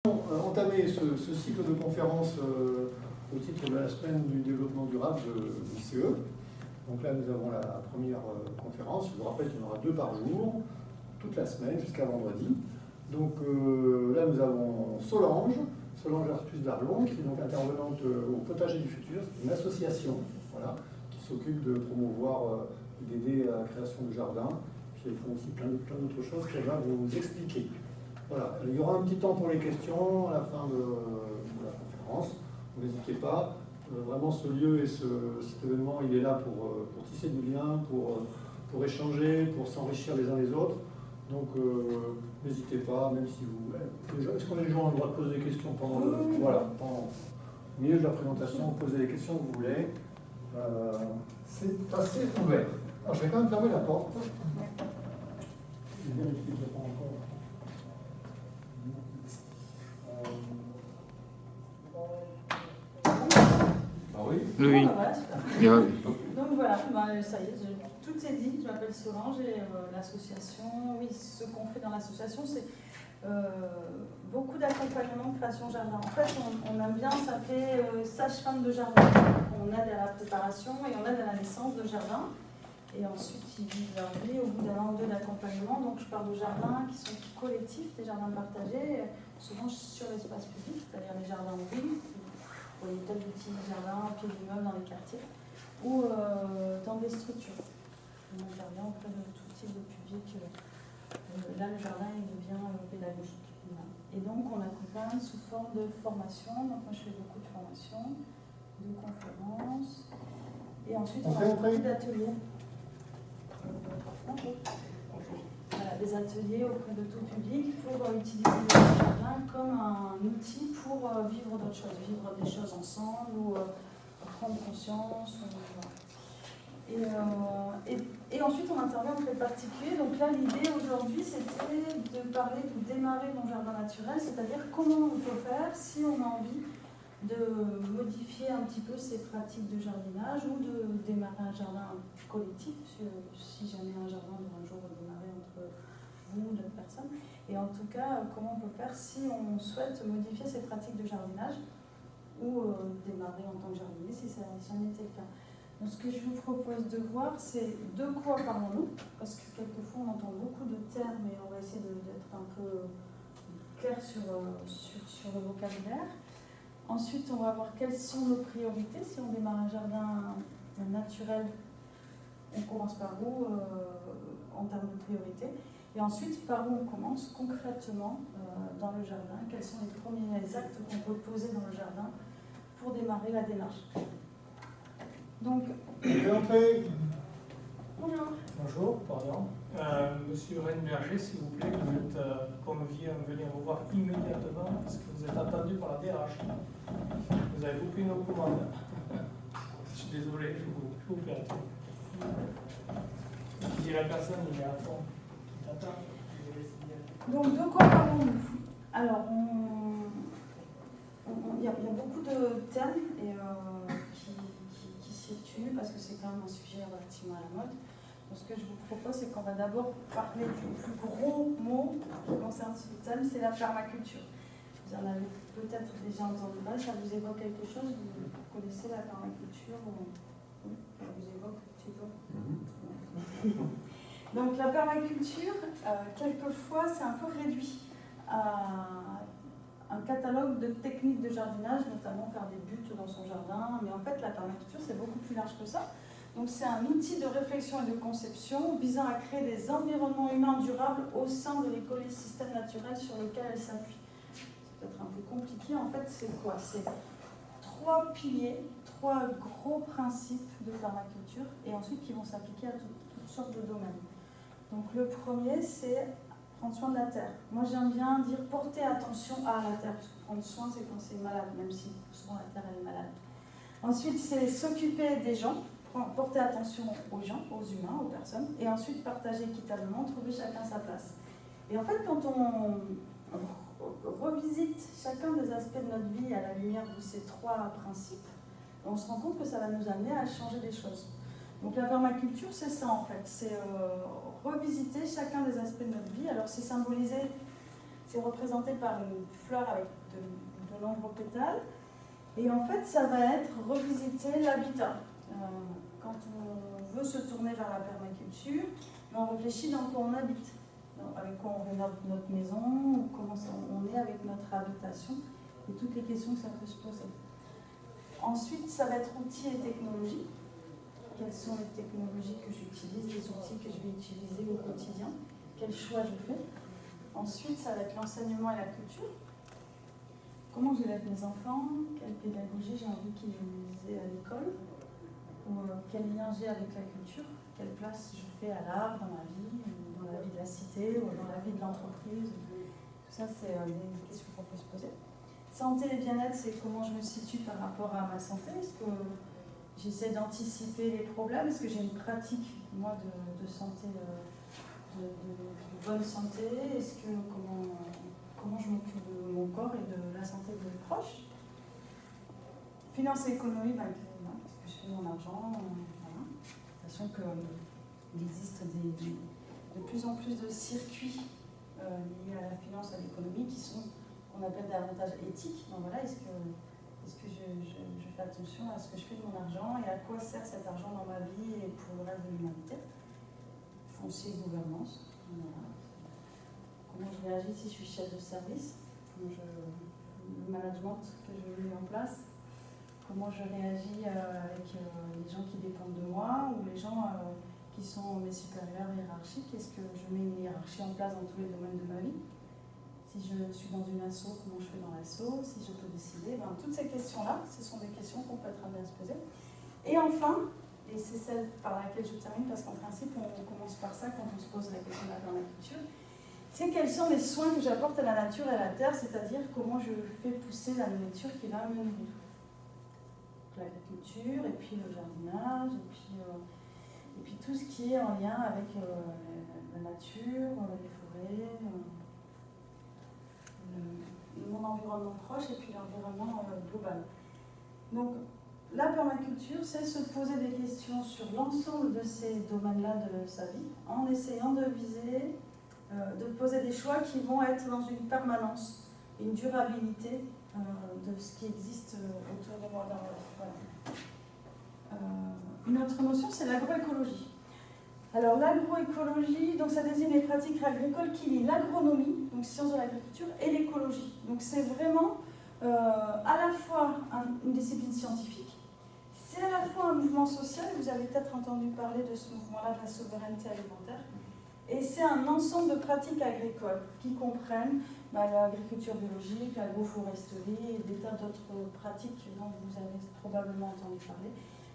Entamer ce cycle de conférences au titre de la semaine du développement durable du CE. Donc là, nous avons la première conférence. Je vous rappelle qu'il y en aura 2 par jour, toute la semaine, jusqu'à vendredi. Donc là, nous avons Solange Artus d'Arlon, qui est donc intervenante au Potager du Futur. C'est une association, voilà, qui s'occupe de promouvoir et d'aider à la création de jardins. Puis elles font aussi plein d'autres choses qu'elle va vous expliquer. Voilà. Il y aura un petit temps pour les questions à la fin de la conférence. N'hésitez pas. Vraiment, ce lieu et cet événement, il est là pour tisser du lien, pour échanger, pour s'enrichir les uns les autres. Donc, n'hésitez pas, même si vous... Est-ce qu'on a les gens ont le droit de poser des questions pendant au milieu de la présentation, vous posez les questions que vous voulez. C'est assez ouvert. Alors, je vais quand même fermer la porte. Je vérifie que je n'ai pas encore... Oui. Donc voilà, ça y est, tout est dit. Je m'appelle Solange et l'association, oui, ce qu'on fait dans l'association, c'est beaucoup d'accompagnement de création jardin. En fait, on aime bien s'appeler sage-femme de jardin. On aide à la préparation et on aide à la naissance de jardin. Et ensuite, ils vivent leur vie au bout d'un an ou deux d'accompagnement. Donc, je parle de jardins qui sont collectifs, des jardins partagés, souvent sur l'espace public, c'est-à-dire les jardins en ville. Vous voyez peut-être des petits jardins, pieds d'immeubles dans les quartiers, ou dans des structures. On intervient auprès de tout type de public. Là, le jardin il devient pédagogique. Voilà. Et donc, on accompagne sous forme de formation. Donc, moi, je fais beaucoup de formations, de conférences. Et ensuite, on a beaucoup d'ateliers. Voilà, des ateliers auprès de tout public pour utiliser le jardin comme un outil pour vivre d'autres choses, vivre des choses ensemble ou prendre conscience. Et ensuite, on intervient auprès de particuliers. Donc là, l'idée aujourd'hui, c'était de parler de démarrer mon jardin naturel, c'est-à-dire comment on peut faire si on a envie de modifier un petit peu ses pratiques de jardinage ou de démarrer un jardin collectif, si jamais un jardin doit un jour démarrer entre vous ou d'autres personnes. Et en tout cas, comment on peut faire si on souhaite modifier ses pratiques de jardinage ou démarrer en tant que jardinier, si ça en était le cas. Donc, ce que je vous propose de voir, c'est de quoi parlons-nous, parce que quelquefois on entend beaucoup de termes et on va essayer d'être un peu clair sur le vocabulaire. Ensuite, on va voir quelles sont nos priorités. Si on démarre un jardin naturel, on commence par où en termes de priorité. Et ensuite, par où on commence concrètement dans le jardin. Quels sont les premiers actes qu'on peut poser dans le jardin pour démarrer la démarche. Donc, bonjour. Bonjour, pardon. Monsieur Renberger, s'il vous plaît, vous êtes convié à venir vous voir immédiatement parce que vous êtes attendu par la DRH. Vous avez loupé nos commandes. Je suis désolé, je vous perds. Je dis la personne, il est à fond. Donc, de quoi parlons-nous? Alors, il y a beaucoup de termes qui situent parce que c'est quand même un sujet relativement à la mode. Donc, ce que je vous propose, c'est qu'on va d'abord parler du plus gros mot qui concerne ce thème, c'est la permaculture. Vous en avez peut-être déjà entendu parler, ça vous évoque quelque chose? Vous connaissez la permaculture? Oui, ça vous évoque un petit peu. Donc la permaculture, quelquefois, c'est un peu réduit à un catalogue de techniques de jardinage, notamment faire des buttes dans son jardin. Mais en fait, la permaculture, c'est beaucoup plus large que ça. Donc c'est un outil de réflexion et de conception visant à créer des environnements humains durables au sein de l'écosystème naturel sur lequel elle s'appuie. C'est peut-être un peu compliqué. En fait, c'est quoi? C'est 3 piliers, 3 gros principes de permaculture et ensuite qui vont s'appliquer à toutes sortes de domaines. Donc le premier, c'est prendre soin de la terre. Moi, j'aime bien dire porter attention à la terre, parce que prendre soin, c'est quand c'est malade, même si souvent la terre, elle est malade. Ensuite, c'est s'occuper des gens, porter attention aux gens, aux humains, aux personnes, et ensuite partager équitablement, trouver chacun sa place. Et en fait, quand on revisite chacun des aspects de notre vie à la lumière de ces 3 principes, on se rend compte que ça va nous amener à changer des choses. Donc la permaculture, c'est ça en fait, c'est revisiter chacun des aspects de notre vie. Alors c'est symbolisé c'est représenté par une fleur avec de nombreux pétales. Et en fait, ça va être revisiter l'habitat. Quand on veut se tourner vers la permaculture, on réfléchit dans quoi on habite, avec quoi on rénove notre maison, comment on est avec notre habitation, et toutes les questions que ça peut se poser. Ensuite, ça va être outils et technologies. Quelles sont les technologies que j'utilise, les outils que je vais utiliser au quotidien, quel choix je fais. Ensuite, ça va être l'enseignement et la culture. Comment j'élève mes enfants, quelle pédagogie j'ai envie qu'ils aient à l'école, ou quel lien j'ai avec la culture, quelle place je fais à l'art dans ma vie, ou dans la vie de la cité, ou dans la vie de l'entreprise. Tout ça, c'est des questions qu'on peut se poser. Santé et bien-être, c'est comment je me situe par rapport à ma santé. Est-ce que j'essaie d'anticiper les problèmes? Est-ce que j'ai une pratique, moi, de santé, de bonne santé? Est-ce que comment je m'occupe de mon corps et de la santé de mes proches? Finance et économie, qu'est-ce que je fais de mon argent, voilà. Sachant qu'il existe de plus en plus de circuits liés à la finance, à l'économie, qui sont qu'on appelle davantage éthiques. Donc voilà, est-ce que je fais attention à ce que je fais de mon argent et à quoi sert cet argent dans ma vie et pour le reste de l'humanité? Foncier, gouvernance. Voilà. Comment je réagis si je suis chef de service, le management que je mets en place, comment je réagis avec les gens qui dépendent de moi ou les gens qui sont mes supérieurs hiérarchiques. Est-ce que je mets une hiérarchie en place dans tous les domaines de ma vie? Si je suis dans une asso, comment je fais dans l'asso? Si je peux décider, toutes ces questions-là, ce sont des questions qu'on peut être amené à se poser. Et enfin, et c'est celle par laquelle je termine, parce qu'en principe, on commence par ça quand on se pose la question de la permaculture, c'est quels sont les soins que j'apporte à la nature et à la terre, c'est-à-dire comment je fais pousser la nourriture qui va me nourrir. L'agriculture, et puis le jardinage, et puis tout ce qui est en lien avec la nature, les forêts, mon environnement proche et puis l'environnement global. Donc, la permaculture, c'est se poser des questions sur l'ensemble de ces domaines-là de sa vie, en essayant de viser, de poser des choix qui vont être dans une permanence, une durabilité de ce qui existe autour de moi. Une autre notion, c'est l'agroécologie. Alors l'agroécologie, donc ça désigne les pratiques agricoles qui lient l'agronomie, donc sciences de l'agriculture, et l'écologie. Donc c'est vraiment à la fois une discipline scientifique, c'est à la fois un mouvement social, vous avez peut-être entendu parler de ce mouvement-là, de la souveraineté alimentaire, et c'est un ensemble de pratiques agricoles qui comprennent l'agriculture biologique, l'agroforesterie et des tas d'autres pratiques dont vous avez probablement entendu parler.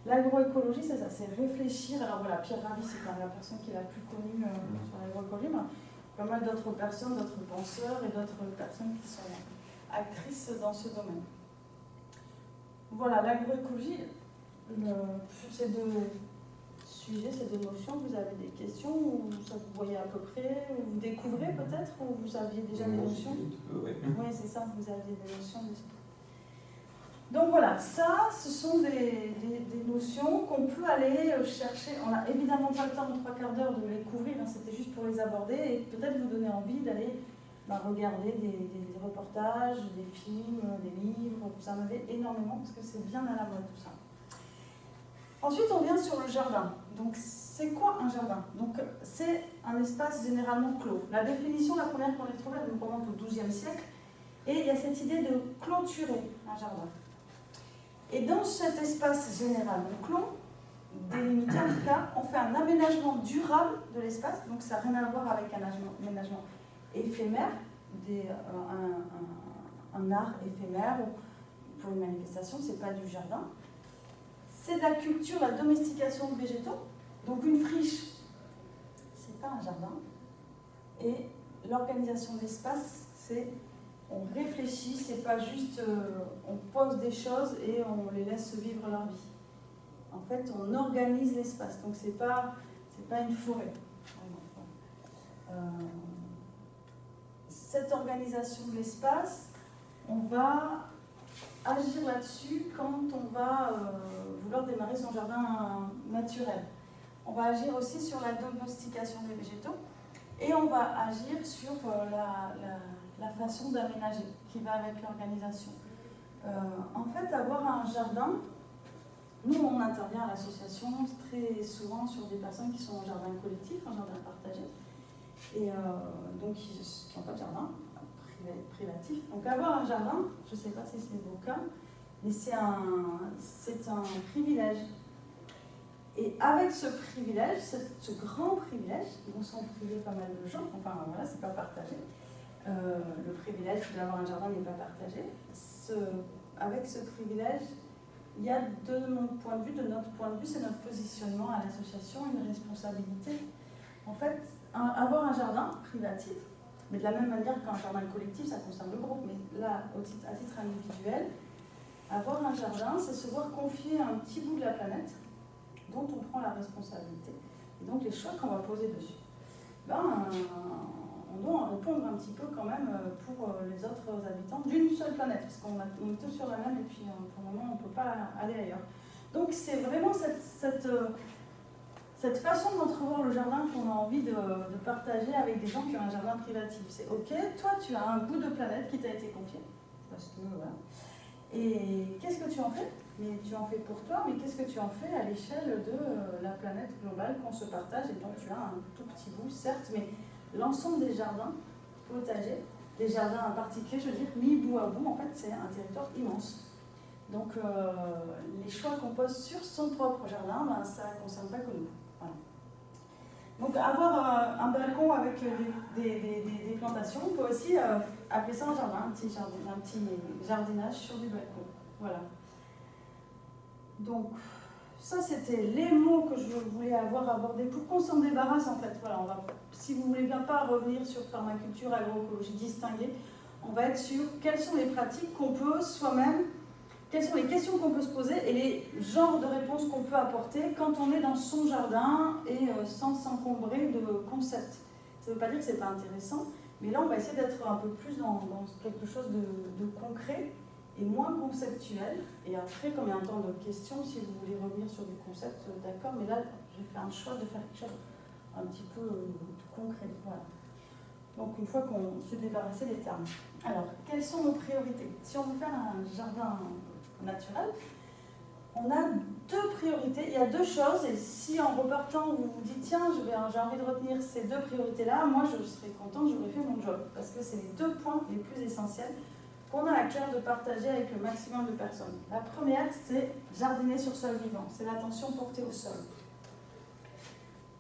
L'agroécologie, c'est ça, c'est réfléchir. Alors voilà, Pierre Rabhi, c'est quand même la personne qui est la plus connue sur l'agroécologie, mais pas mal d'autres personnes, d'autres penseurs et d'autres personnes qui sont actrices dans ce domaine. Voilà, l'agroécologie, ces deux sujets, ces deux notions, vous avez des questions, ou ça vous voyez à peu près, ou vous découvrez peut-être, ou vous aviez déjà des notions? Oui, c'est ça, vous aviez des notions. Donc voilà, ça, ce sont des notions qu'on peut aller chercher. On n'a évidemment pas le temps de 3/4 d'heure de les couvrir, c'était juste pour les aborder et peut-être vous donner envie d'aller regarder des reportages, des films, des livres. Vous en avez énormément parce que c'est bien à la mode tout ça. Ensuite, on vient sur le jardin. Donc, c'est quoi un jardin? Donc, c'est un espace généralement clos. La définition, la première qu'on ait trouvée, elle nous remonte au XIIe siècle. Et il y a cette idée de clôturer un jardin. Et dans cet espace généralement clos, délimité en tout cas, on fait un aménagement durable de l'espace. Donc, ça n'a rien à voir avec un aménagement éphémère, un art éphémère ou pour une manifestation, ce n'est pas du jardin. C'est de la culture, la domestication de végétaux. Donc une friche, ce n'est pas un jardin. Et l'organisation de l'espace, c'est on réfléchit, c'est pas juste on pose des choses et on les laisse vivre leur vie. En fait, on organise l'espace. Donc c'est pas une forêt. Cette organisation de l'espace, on va agir là-dessus quand on va vouloir démarrer son jardin naturel. On va agir aussi sur la domestication des végétaux et on va agir sur la façon d'aménager qui va avec l'organisation. En fait, avoir un jardin, nous on intervient à l'association très souvent sur des personnes qui sont en jardin collectif, en jardin partagé, et donc qui n'ont pas de jardin privatif. Donc avoir un jardin, je ne sais pas si c'est vos cas, mais c'est un privilège. Et avec ce privilège, ce grand privilège, ils vont s'en priver pas mal de gens, enfin voilà, c'est pas partagé. Le privilège d'avoir un jardin n'est pas partagé. Avec ce privilège, il y a de notre point de vue, c'est notre positionnement à l'association, une responsabilité. En fait, avoir un jardin privatif, mais de la même manière qu'un jardin collectif, ça concerne le groupe, mais là, à titre individuel, avoir un jardin, c'est se voir confier un petit bout de la planète dont on prend la responsabilité. Et donc les choix qu'on va poser dessus. On doit en répondre un petit peu quand même pour les autres habitants d'une seule planète, parce qu'on est tous sur la même et puis pour le moment on ne peut pas aller ailleurs. Donc c'est vraiment cette façon d'entrevoir le jardin qu'on a envie de partager avec des gens qui ont un jardin privatif. C'est ok, toi tu as un bout de planète qui t'a été confié, parce que voilà. Et qu'est-ce que tu en fais? Mais tu en fais pour toi, mais qu'est-ce que tu en fais à l'échelle de la planète globale qu'on se partage et dont tu as un tout petit bout, certes, mais l'ensemble des jardins potagers, des jardins en particulier, je veux dire, mis bout à bout, en fait, c'est un territoire immense. Donc, les choix qu'on pose sur son propre jardin, ça ne concerne pas que nous. Voilà. Donc, avoir un balcon avec des plantations, on peut aussi appeler ça un jardin, un petit jardinage sur du balcon. Voilà. Donc, ça c'était les mots que je voulais avoir abordés pour qu'on s'en débarrasse en fait. Voilà, si vous voulez bien pas revenir sur permaculture, agroécologie distinguée, on va être sur quelles sont les pratiques qu'on peut soi-même, quelles sont les questions qu'on peut se poser et les genres de réponses qu'on peut apporter quand on est dans son jardin et sans s'encombrer de concepts. Ça ne veut pas dire que c'est pas intéressant, mais là on va essayer d'être un peu plus dans quelque chose de concret et moins conceptuel. Et après, comme il y a un temps de questions, si vous voulez revenir sur du concept, d'accord, mais là, j'ai fait un choix de faire quelque chose un petit peu concret. Voilà. Donc, une fois qu'on s'est débarrassé des termes. Alors, quelles sont nos priorités? Si on veut faire un jardin naturel, on a deux priorités. Il y a deux choses, et si en repartant, vous vous dites, tiens, j'ai envie de retenir ces deux priorités-là, moi, je serais contente, j'aurais fait mon job. Parce que c'est les deux points les plus essentiels qu'on a à cœur de partager avec le maximum de personnes. La première, c'est jardiner sur sol vivant. C'est l'attention portée au sol.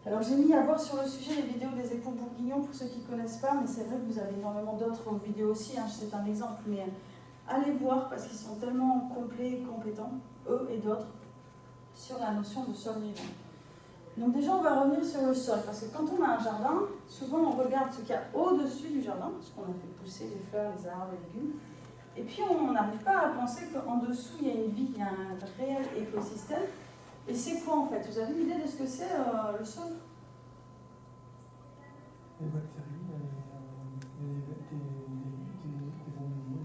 Alors j'ai mis à voir sur le sujet les vidéos des époux bourguignons pour ceux qui ne connaissent pas, mais c'est vrai que vous avez énormément d'autres vidéos aussi, hein, c'est un exemple, mais allez voir parce qu'ils sont tellement complets et compétents, eux et d'autres, sur la notion de sol vivant. Donc déjà on va revenir sur le sol, parce que quand on a un jardin, souvent on regarde ce qu'il y a au-dessus du jardin, ce qu'on a fait pousser, les fleurs, les arbres, les légumes, et puis on n'arrive pas à penser qu'en dessous il y a une vie, il y a un réel écosystème. Et c'est quoi en fait? Vous avez une idée de ce que c'est le sol? Les bactéries,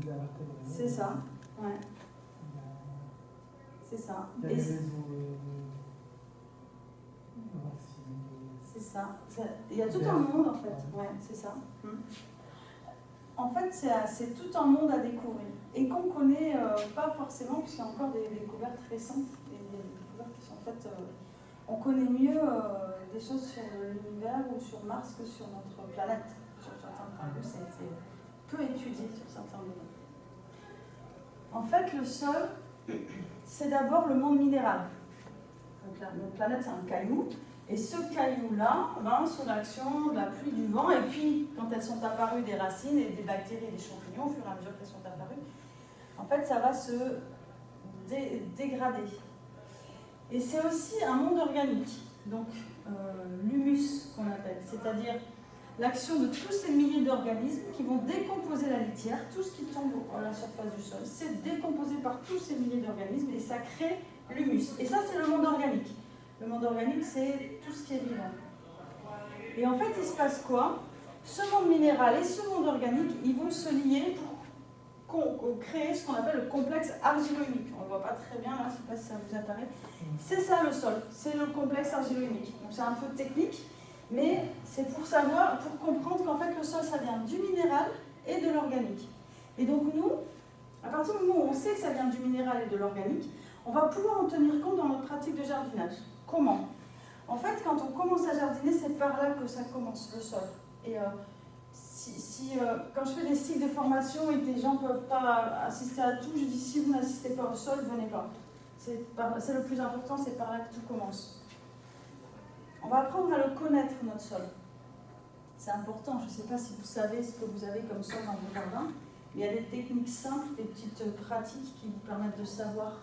des invertébrés. C'est ça, ouais. C'est ça. Il y a les réseaux c'est ça. Il y a tout un monde en fait, ouais, c'est ça. En fait, c'est tout un monde à découvrir et qu'on ne connaît pas forcément, puisqu'il y a encore des découvertes récentes, des découvertes qui sont faites. On connaît mieux des choses sur l'univers ou sur Mars que sur notre planète. Sur certains points de vue, ça a été peu étudié sur certains domaines. En fait, le sol, c'est d'abord le monde minéral. Donc, notre planète, c'est un caillou. Et ce caillou-là, sous l'action de la pluie, du vent, et puis quand elles sont apparues des racines et des bactéries et des champignons, au fur et à mesure qu'elles sont apparues, en fait, ça va se dégrader. Et c'est aussi un monde organique, donc l'humus qu'on appelle, c'est-à-dire l'action de tous ces milliers d'organismes qui vont décomposer la litière, tout ce qui tombe à la surface du sol, c'est décomposé par tous ces milliers d'organismes et ça crée l'humus. Et ça, c'est le monde organique. Le monde organique, c'est tout ce qui est vivant. Et en fait, il se passe quoi? Ce monde minéral et ce monde organique, ils vont se lier pour créer ce qu'on appelle le complexe argilo-humique. On ne le voit pas très bien là, je ne sais pas si ça vous apparaît. C'est ça le sol, c'est le complexe argilo-humique. Donc c'est un peu technique, mais c'est pour savoir, pour comprendre qu'en fait le sol, ça vient du minéral et de l'organique. Et donc nous, à partir du moment où on sait que ça vient du minéral et de l'organique, on va pouvoir en tenir compte dans notre pratique de jardinage. Comment? En fait, quand on commence à jardiner, c'est par là que ça commence, le sol. Et quand je fais des cycles de formation et que des gens ne peuvent pas assister à tout, je dis si vous n'assistez pas au sol, venez pas. C'est le plus important, c'est par là que tout commence. On va apprendre à le connaître, notre sol. C'est important, je ne sais pas si vous savez ce que vous avez comme sol dans vos jardins, mais il y a des techniques simples, des petites pratiques qui vous permettent de savoir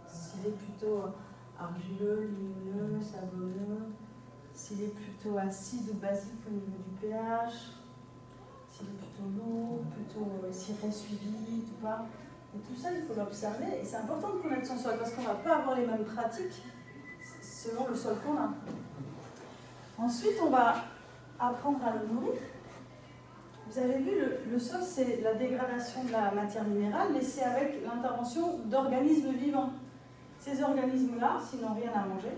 s'il est plutôt argileux, limoneux, sablonneux, s'il est plutôt acide ou basique au niveau du pH, s'il est plutôt lourd, s'il reste suivi ou pas. Et tout ça, il faut l'observer. Et c'est important de connaître son sol parce qu'on ne va pas avoir les mêmes pratiques selon le sol qu'on a. Ensuite, on va apprendre à le nourrir. Vous avez vu, le sol, c'est la dégradation de la matière minérale, mais c'est avec l'intervention d'organismes vivants. Ces organismes-là, s'ils n'ont rien à manger,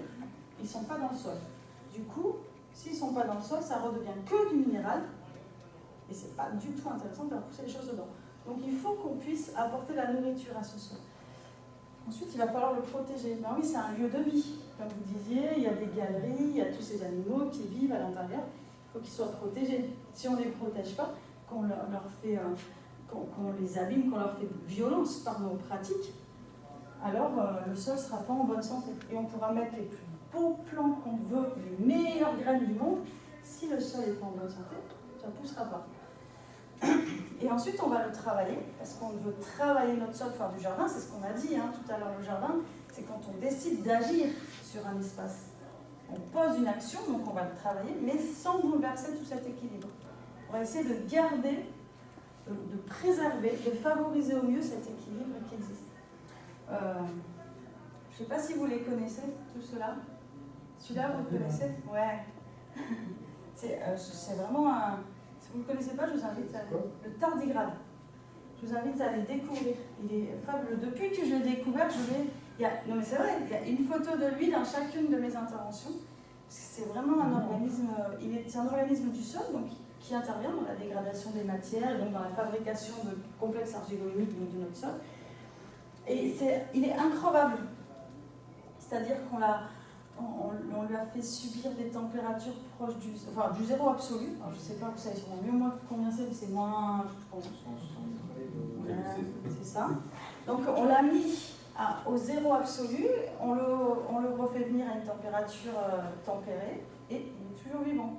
ils ne sont pas dans le sol. Du coup, s'ils ne sont pas dans le sol, ça redevient que du minéral, et ce n'est pas du tout intéressant de faire pousser les choses dedans. Donc il faut qu'on puisse apporter la nourriture à ce sol. Ensuite, il va falloir le protéger. Ben oui, c'est un lieu de vie. Comme vous disiez, il y a des galeries, il y a tous ces animaux qui vivent à l'intérieur. Il faut qu'ils soient protégés. Si on ne les protège pas, qu'on les abîme, qu'on leur fait violence par nos pratiques, alors le sol ne sera pas en bonne santé. Et on pourra mettre les plus beaux plants qu'on veut, les meilleures graines du monde, si le sol n'est pas en bonne santé, ça ne poussera pas. Et ensuite, on va le travailler, parce qu'on veut travailler notre sol pour faire du jardin, c'est ce qu'on a dit tout à l'heure, le jardin, c'est quand on décide d'agir sur un espace. On pose une action, donc on va le travailler, mais sans bouleverser tout cet équilibre. On va essayer de garder, de préserver, de favoriser au mieux cet équilibre qui existe. Je ne sais pas si vous les connaissez, tout cela. Celui-là, vous le connaissez? Ouais. C'est vraiment un... Si vous ne le connaissez pas, je vous invite à le tardigrade. Je vous invite à le découvrir. Il est fabuleux. Depuis que je l'ai découvert, non mais c'est vrai, il y a une photo de lui dans chacune de mes interventions. C'est vraiment un organisme, c'est un organisme du sol, donc qui intervient dans la dégradation des matières, et donc dans la fabrication de complexes argilo-humides de notre sol. Et il est increvable. C'est-à-dire qu'on lui a fait subir des températures proches du zéro absolu. Alors, je ne sais pas, vous savez sûrement mieux moi combien c'est moins... C'est ça. Donc on l'a mis au zéro absolu, on le refait venir à une température tempérée, et il est toujours vivant.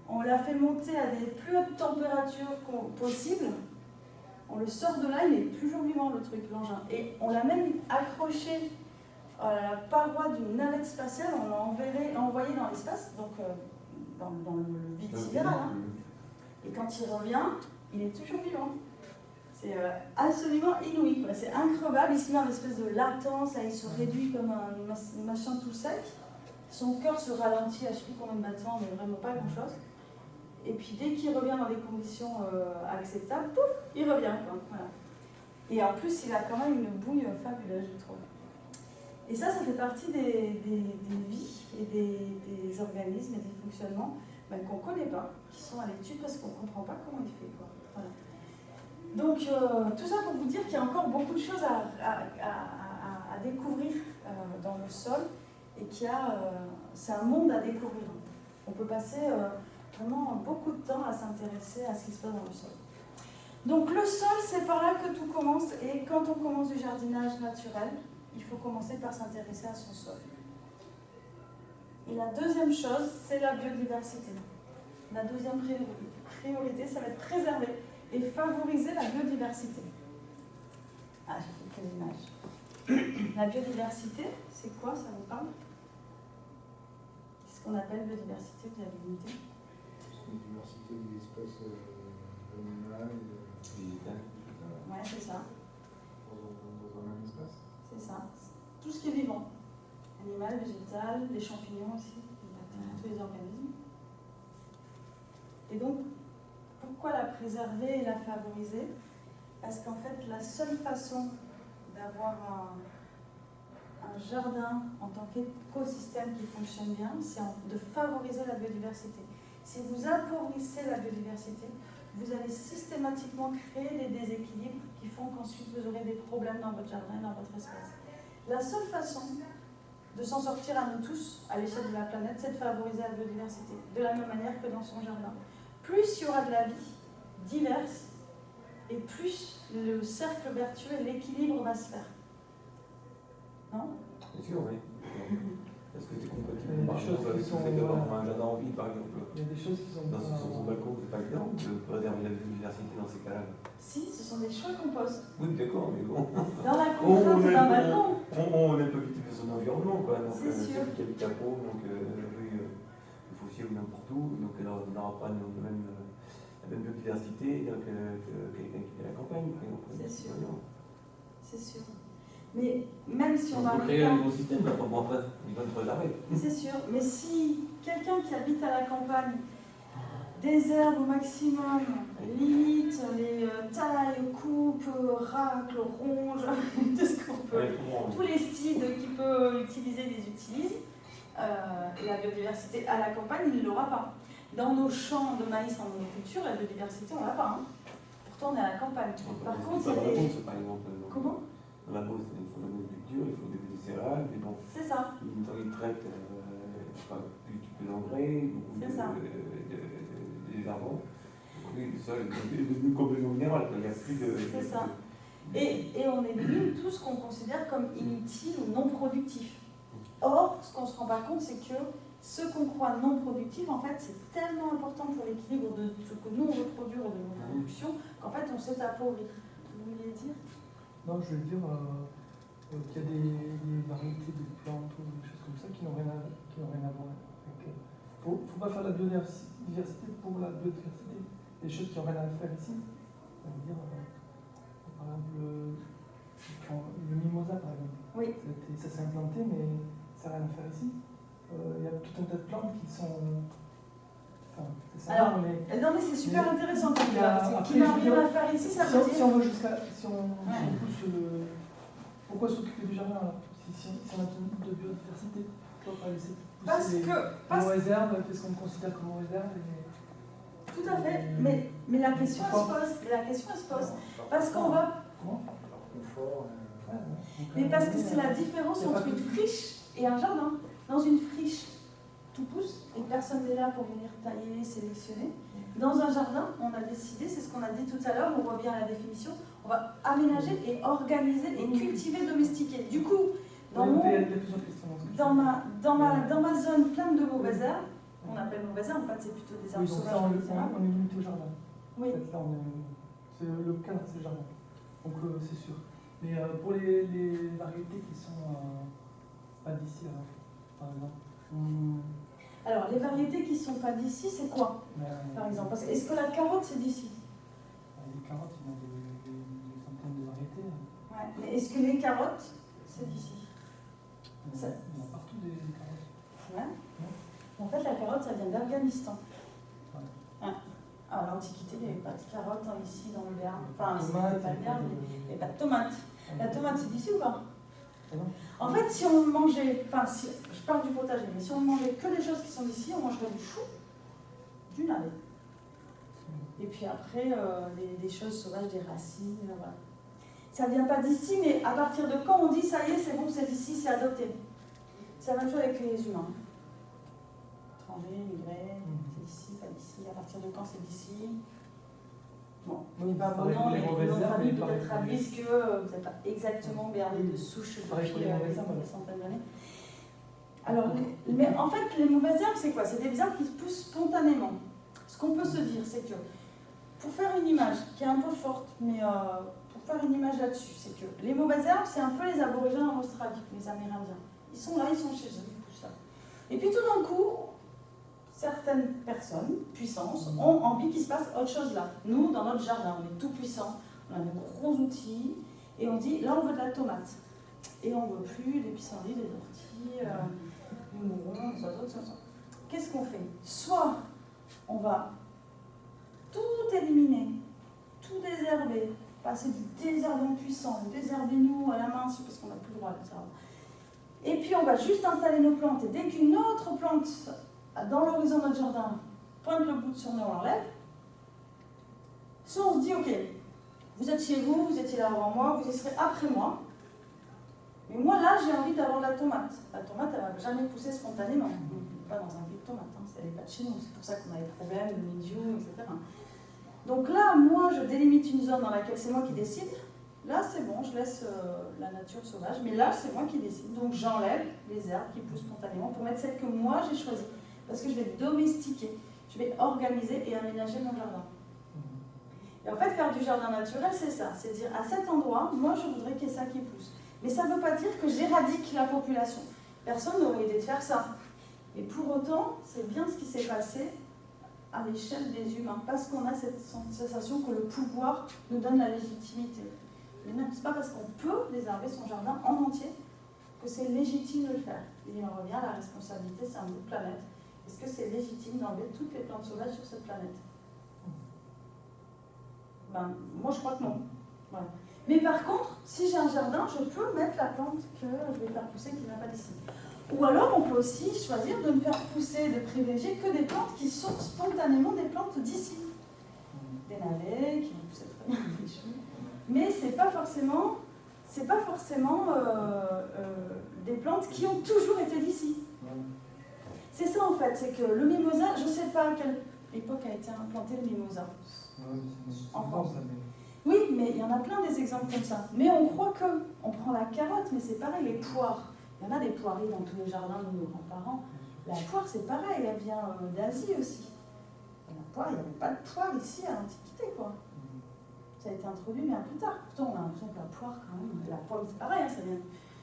On l'a fait monter à des plus hautes températures possibles. On le sort de là, il est toujours vivant, le truc, l'engin. Et on l'a même accroché à la paroi d'une navette spatiale, on l'a envoyé dans l'espace, donc dans le vide sidéral. Et quand il revient, il est toujours vivant. C'est absolument inouï, quoi. C'est increvable, il se met en espèce de latence, il se réduit comme un machin tout sec. Son cœur se ralentit à je ne sais plus combien de battements, mais vraiment pas grand-chose. Et puis dès qu'il revient dans des conditions acceptables, pouf, il revient. Quoi. Voilà. Et en plus, il a quand même une bouille fabuleuse, je trouve. Et ça fait partie des vies et des organismes et des fonctionnements qu'on ne connaît pas, qui sont à l'étude parce qu'on ne comprend pas comment il fait. Quoi. Voilà. Donc, tout ça pour vous dire qu'il y a encore beaucoup de choses à découvrir dans le sol et c'est un monde à découvrir. On peut passer vraiment beaucoup de temps à s'intéresser à ce qui se passe dans le sol. Donc le sol, c'est par là que tout commence, et quand on commence du jardinage naturel, il faut commencer par s'intéresser à son sol. Et la deuxième chose, c'est la biodiversité. La deuxième priorité, ça va être préserver et favoriser la biodiversité. Ah, j'ai fait quelle image. La biodiversité, c'est quoi, ça vous parle? Qu'est-ce qu'on appelle biodiversité, vous avez une idée? C'est une diversité d'espèces animales et végétales. Ouais, c'est ça. Dans un même espace. C'est ça. Tout ce qui est vivant. Animal, végétal, les champignons aussi, tous les organismes. Et donc, pourquoi la préserver et la favoriser? Parce qu'en fait, la seule façon d'avoir un jardin en tant qu'écosystème qui fonctionne bien, c'est de favoriser la biodiversité. Si vous appauvrissez la biodiversité, vous allez systématiquement créer des déséquilibres qui font qu'ensuite vous aurez des problèmes dans votre jardin, dans votre espace. La seule façon de s'en sortir à nous tous, à l'échelle de la planète, c'est de favoriser la biodiversité, de la même manière que dans son jardin. Plus il y aura de la vie diverse, et plus le cercle vertueux et l'équilibre va se faire. Non? Bien sûr, oui. Est-ce que c'est compatible Il y a par des choses exemple avec qui le sont, fait d'avoir un jardin en ville, par exemple? Il y a des choses qui sont Dans son balcon, c'est pas évident de préserver la biodiversité dans ces cas-là. Si, ce sont des choix qu'on pose. Oui, d'accord, mais bon. Dans la contrainte d'un balcon. On aime pas vite son environnement, quoi. Donc, C'est sûr. celui qui habite à Pau, donc le fossier ou n'importe où, donc alors, on n'aura pas la même biodiversité que quelqu'un qui est à la campagne, par exemple. C'est sûr. C'est sûr. Mais même si on va peut créer un nouveau système, mais bon, après, il va être préservé. c'est sûr, mais si quelqu'un qui habite à la campagne désherbe au maximum, limite les tailles, coupes, racles, ronge, tout ce qu'on peut, tous les styles qu'il peut utiliser, les utilise, la biodiversité à la campagne, il ne l'aura pas. Dans nos champs de maïs en monoculture, la biodiversité, on ne l'a pas. Hein. Pourtant, on est à la campagne. Par contre, il y a des... Par exemple, Comment? dans la Beauce, il faut la monoculture, il faut des céréales, mais bon, C'est ça. ils traitent plus d'engrais, beaucoup des arbres. Oui, le sol est devenu complètement minéral, il n'y a plus de... C'est ça. Et on élimine tout ce qu'on considère comme inutile ou non productif. Or, ce qu'on ne se rend pas compte, c'est que ce qu'on croit non productif, en fait, c'est tellement important pour l'équilibre de ce que nous on veut produire et de nos productions, qu'en fait, on s'est appauvri. Vous vouliez dire? Non, je veux dire qu'il y a des variétés de plantes ou des choses comme ça qui n'ont rien à voir. Il ne faut pas faire la biodiversité pour la biodiversité. Des choses qui n'ont rien à faire ici. Ça veut dire, par exemple, le mimosa, par exemple. Oui. Ça s'est implanté, mais ça n'a rien à faire ici. Il y a tout un tas de plantes qui sont... Enfin, c'est ça. Alors, mais... non mais c'est super intéressant comme Il y a- débat, parce que après, qui n'a je veux rien dire, à faire ici, ça Si veut on dire... veut si on pousse le... Pourquoi s'occuper du jardin alors si on a de biodiversité? Pourquoi pas laisser pousser les mauvaises herbes, qu'est-ce qu'on considère comme mauvaises herbes Tout à fait, mais la question elle se pose, parce qu'on va... Comment? Confort. Mais parce que c'est la différence entre une friche et un jardin. Dans une friche, tout pousse et personne n'est là pour venir tailler, sélectionner. Dans un jardin, on a décidé, c'est ce qu'on a dit tout à l'heure, on revient à la définition, on va aménager et organiser et cultiver, domestiquer. Du coup, dans ma zone pleine de mauvaises herbes, qu'on appelle mauvaises herbes, en fait c'est plutôt des herbes sauvages. On est limité au jardin. Oui. Le cadre, c'est le jardin. Donc c'est sûr. Mais pour les variétés qui sont pas d'ici, par exemple. Alors, les variétés qui ne sont pas d'ici, c'est quoi, par exemple? Est-ce que la carotte, c'est d'ici? Les carottes, il y a des centaines de variétés. Ouais. Mais est-ce que les carottes, c'est d'ici? Il y en a partout des carottes. Ouais. En fait, la carotte, ça vient d'Afghanistan. Ouais. À l'Antiquité, il n'y avait pas de carottes ici dans le Béarn. Enfin, c'était pas le Béarn, mais il n'y avait pas de tomates. La tomate, c'est d'ici ou pas? En fait, si on mangeait, si, je parle du potager, mais si on mangeait que des choses qui sont d'ici, on mangerait du chou, du navet. Et puis après, des choses sauvages, des racines, voilà. Ça ne vient pas d'ici, mais à partir de quand on dit ça y est, c'est bon, c'est d'ici, c'est adopté. C'est la même chose avec les humains. Étrangers, migrés, c'est d'ici, pas d'ici. À partir de quand c'est d'ici? Bon, Oui, pas pareil vraiment, pour les mais mauvaises nos herbes, familles mais pareil peut-être pour les- traduisent que vous n'êtes pas exactement berné de souches Pareil depuis pour les mauvaises herbes, des centaines d'années. Alors, mais en fait, les mauvaises herbes, c'est quoi? C'est des herbes qui poussent spontanément. Ce qu'on peut se dire, c'est que pour faire une image qui est un peu forte, mais pour faire une image là-dessus, c'est que les mauvaises herbes, c'est un peu les aborigènes en Australie, les Amérindiens. Ils sont là, ils sont chez eux, ils poussent ça. Et puis tout d'un coup, certaines personnes, puissances, ont envie qu'il se passe autre chose là. Nous, dans notre jardin, on est tout puissants, on a de gros outils, et on dit, là on veut de la tomate. Et on ne veut plus des pissenlits, des orties, du mouron, des oiseaux, tout ça. Qu'est-ce qu'on fait? Soit on va tout éliminer, tout désherber, passer du désherbant puissant, le désherbez-nous à la main, parce qu'on n'a plus le droit de ça. Et puis on va juste installer nos plantes, et dès qu'une autre plante dans l'horizon de notre jardin pointe le bout de son nez, on l'enlève. Soit on se dit, ok, vous êtes chez vous, vous étiez là avant moi, vous y serez après moi. Mais moi, là, j'ai envie d'avoir de la tomate. La tomate, elle ne va jamais pousser spontanément. Pas dans un but de tomate, hein. Elle n'est pas de chez nous. C'est pour ça qu'on a des problèmes, le milieu, etc. Donc là, moi, je délimite une zone dans laquelle c'est moi qui décide. Là, c'est bon, je laisse la nature sauvage. Mais là, c'est moi qui décide. Donc j'enlève les herbes qui poussent spontanément pour mettre celles que moi, j'ai choisies. Parce que je vais domestiquer, je vais organiser et aménager mon jardin. Et en fait, faire du jardin naturel, c'est ça. C'est dire, à cet endroit, moi, je voudrais qu'il y ait ça qui pousse. Mais ça ne veut pas dire que j'éradique la population. Personne n'aurait idée de faire ça. Et pour autant, c'est bien ce qui s'est passé à l'échelle des humains. Parce qu'on a cette sensation que le pouvoir nous donne la légitimité. Mais non, ce n'est pas parce qu'on peut désherber son jardin en entier que c'est légitime de le faire. Et on revient à la responsabilité, c'est un bout de planète. Est-ce que c'est légitime d'enlever toutes les plantes sauvages sur cette planète? Ben, moi, je crois que non. Voilà. Mais par contre, si j'ai un jardin, je peux mettre la plante que je vais faire pousser qui n'a pas d'ici. Ou alors, on peut aussi choisir de ne faire pousser, de privilégier que des plantes qui sont spontanément des plantes d'ici. Des navets qui vont pousser très bien, des choux. Mais ce n'est pas forcément, des plantes qui ont toujours été d'ici. C'est ça en fait, c'est que le mimosa, je ne sais pas à quelle époque a été implanté le mimosa. En France. Oui, mais il y en a plein des exemples comme ça. Mais on croit que, on prend la carotte, mais c'est pareil, les poires. Il y en a des poiriers dans tous les jardins de nos grands-parents. La poire, c'est pareil, elle vient d'Asie aussi. La poire, il n'y avait pas de poire ici à l'Antiquité, quoi. Ça a été introduit bien plus tard. Pourtant, on a l'impression que la poire, quand même, la pomme, c'est pareil, hein, ça vient...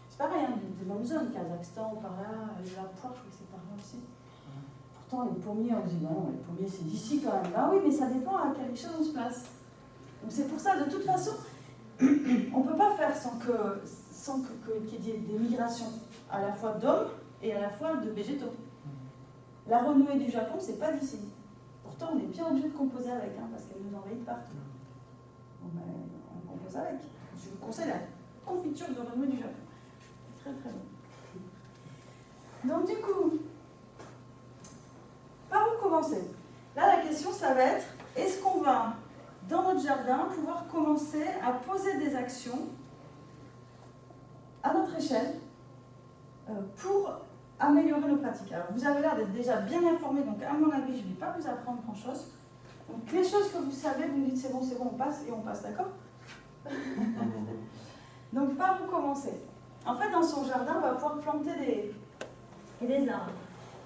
C'est pareil, hein, des mêmes zones, Kazakhstan, par là, et la poire, je crois que c'est par là aussi. Pourtant, les pommiers, on se dit, non, les pommiers, c'est d'ici quand même. Ah oui, mais ça dépend à quelle échelle on se place. Donc c'est pour ça, de toute façon, on ne peut pas faire sans qu'il y ait des migrations, à la fois d'hommes et à la fois de végétaux. La renouée du Japon, c'est pas d'ici. Pourtant, on est bien obligé de composer avec, hein, parce qu'elle nous envahit partout. Bon, ben, on compose avec. Je vous conseille la confiture de renouée du Japon. Très très bon. Donc du coup, par où commencer? Là, la question, ça va être, est-ce qu'on va, dans notre jardin, pouvoir commencer à poser des actions à notre échelle pour améliorer nos pratiques? Alors, vous avez l'air d'être déjà bien informés, donc à mon avis, je ne vais pas vous apprendre grand-chose. Donc, les choses que vous savez, vous me dites c'est bon, on passe, et on passe, d'accord? Donc, par où commencer? En fait, dans son jardin, on va pouvoir planter des arbres.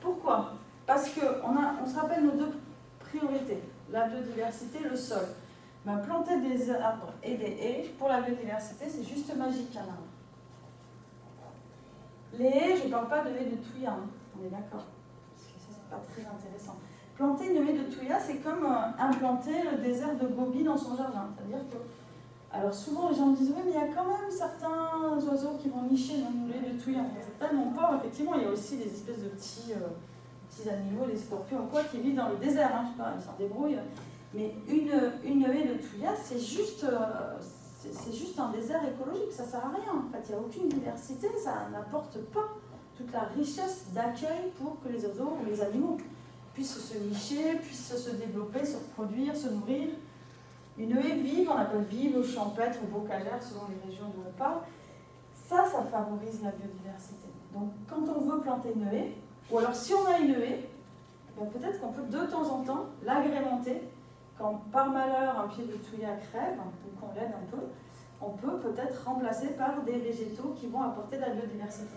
Pourquoi? Parce qu'on se rappelle nos deux priorités, la biodiversité et le sol. Ben, planter des arbres et des haies, pour la biodiversité, c'est juste magique, un arbre. Les haies, je ne parle pas de haies de thuya, hein. On est d'accord, parce que ça, c'est pas très intéressant. Planter une haie de thuya, c'est comme implanter le désert de Gobi dans son jardin. C'est-à-dire que, alors souvent les gens me disent, oui, mais il y a quand même certains oiseaux qui vont nicher dans une haie de thuya. Tellement pas, effectivement, il y a aussi des espèces de petits animaux, des scorpions, quoi, qui vivent dans le désert, hein, je sais pas, ils s'en débrouillent. Mais une haie de thuya, c'est juste un désert écologique, ça ne sert à rien. En fait, il n'y a aucune diversité, ça n'apporte pas toute la richesse d'accueil pour que les oiseaux ou les animaux puissent se nicher, puissent se développer, se reproduire, se nourrir. Une haie vive, on appelle vive, champêtre, bocagère, selon les régions d'où on parle, ça favorise la biodiversité. Donc, quand on veut planter une haie, ou alors si on a une haie, ben peut-être qu'on peut de temps en temps l'agrémenter. Quand par malheur un pied de thuya crève, ou qu'on l'aide un peu, on peut peut-être remplacer par des végétaux qui vont apporter de la biodiversité.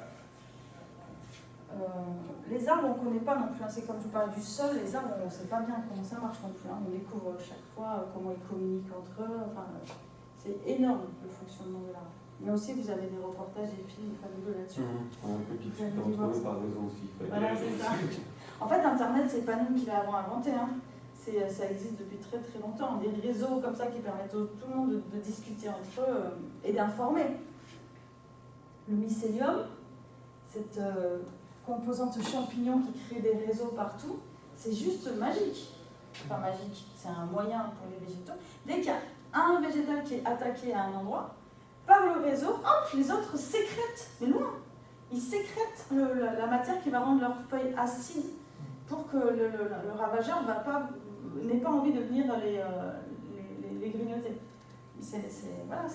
Les arbres, on ne connaît pas non plus, hein. C'est comme je parle du sol, les arbres, on ne sait pas bien comment ça marche non plus, hein. On découvre chaque fois comment ils communiquent entre eux, enfin, c'est énorme le fonctionnement de l'arbre. Mais aussi, vous avez des reportages et films fabuleux là-dessus. Un peu qui discutent entre eux par réseau aussi. Voilà, c'est ça. En fait, Internet, c'est pas nous qui l'avons inventé, hein. Ça existe depuis très très longtemps. Des réseaux comme ça qui permettent tout le monde de discuter entre eux et d'informer. Le mycélium, cette composante champignon qui crée des réseaux partout, c'est juste magique. Enfin magique, c'est un moyen pour les végétaux. Dès qu'il y a un végétal qui est attaqué à un endroit, par le réseau, hop, les autres sécrètent, mais loin. Ils sécrètent la matière qui va rendre leurs feuilles acides pour que le ravageur n'ait pas envie de venir les les grignoter. Voilà,